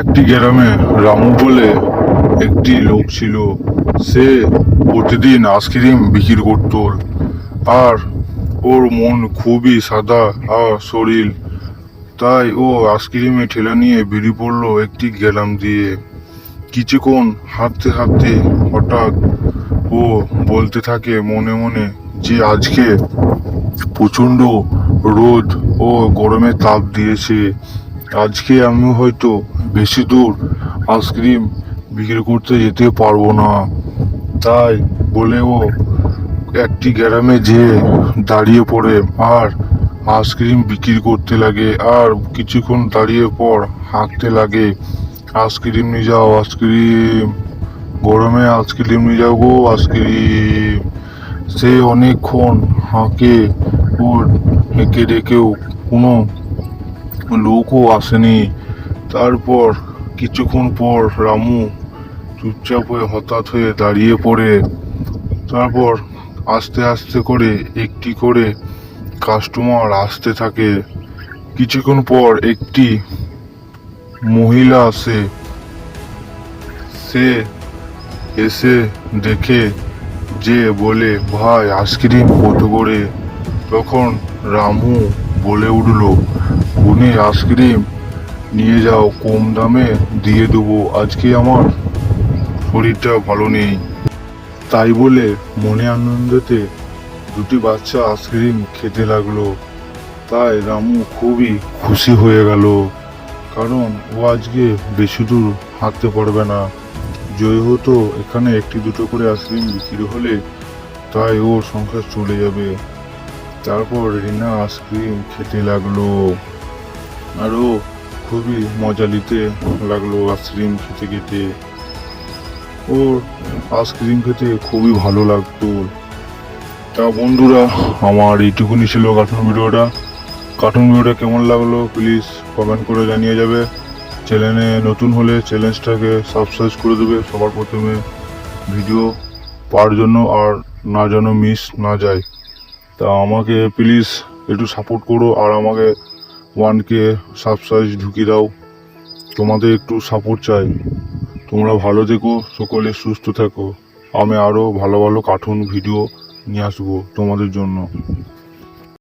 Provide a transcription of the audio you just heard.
একটি গ্রামে রামু বলে একটি লোক ছিল। সে প্রতিদিন আইসক্রিম বিক্রি করত। আর ওর মন খুবই সাদা আর শরীর, তাই ও আইসক্রিমে ঠেলা নিয়ে বেরিয়ে পড়লো একটি গ্রাম দিয়ে। কিছুক্ষণ হাঁটতে হাঁটতে হঠাৎ ও বলতে থাকে মনে মনে যে আজকে প্রচন্ড রোদ ও গরমে তাপ দিয়েছে, আজকে আমি হয়তো বেশি দূর আইসক্রিম বিক্রি করতে যেতে পারবো না। তাই বলে ও একটি গ্রামে যেয়ে দাঁড়িয়ে পড়ে আর আইসক্রিম বিক্রি করতে লাগে। আর কিছুক্ষণ দাঁড়িয়ে পর হাঁকতে লাগে, আইসক্রিম নিয়ে যাও আইসক্রিম, গরমে আইসক্রিম নিয়ে যাও গো আইসক্রিম। সে অনেকক্ষণ হাঁকে ও হেঁকে ডেকেও কোনো লোকও আসেনি। তারপর কিছুক্ষণ পর রামু চুপচাপ হয়ে হঠাৎ হয়ে দাঁড়িয়ে পড়ে। তারপর আস্তে আস্তে করে একটি করে কাস্টমার আসতে থাকে। কিছুক্ষণ পর একটি মহিলা আসে। সে এসে দেখে যে বলে, ভাই আইসক্রিম কত করে? তখন রামু বলে উঠল, উনি আইসক্রিম নিয়ে যাও, কম দামে দিয়ে দেবো, আজকে আমার শরীরটা ভালো নেই। তাই বলে মনে আনন্দেতে দুটি বাচ্চা আইসক্রিম খেতে লাগলো। তাই রামু খুবই খুশি হয়ে গেল, কারণ ও আজকে বেশি দূর হাঁটতে পারবে না। যেহেতু এখানে একটি দুটো করে আইসক্রিম বিক্রি হলে তাই ওর সংসার চলে যাবে। তারপর রিনা আইসক্রিম খেতে লাগলো, আরও খুবই মজা নিতে লাগলো আইসক্রিম খেতে খেতে। ওর আইসক্রিম খেতে খুবই ভালো লাগতো। তা বন্ধুরা, আমার এইটুকুনি ছিল কার্টুন ভিডিওটা কেমন লাগলো প্লিজ কমেন্ট করে জানিয়ে যাবে। চ্যানেলে নতুন হলে চ্যানেলটাকে সাবস্ক্রাইব করে দেবে সবার প্রথমে, ভিডিও পাওয়ার জন্য, আর না যেন মিস না যায়। তা আমাকে প্লিজ একটু সাপোর্ট করো আর আমাকে 1K সাবস্ক্রাইব ঢুকিয়ে দাও। তোমাদের একটু সাপোর্ট চাই। তোমরা ভালো থেকো, সকলে সুস্থ থাকো। আমি আরও ভালো ভালো কার্টুন ভিডিও নিয়ে আসবো তোমাদের জন্য।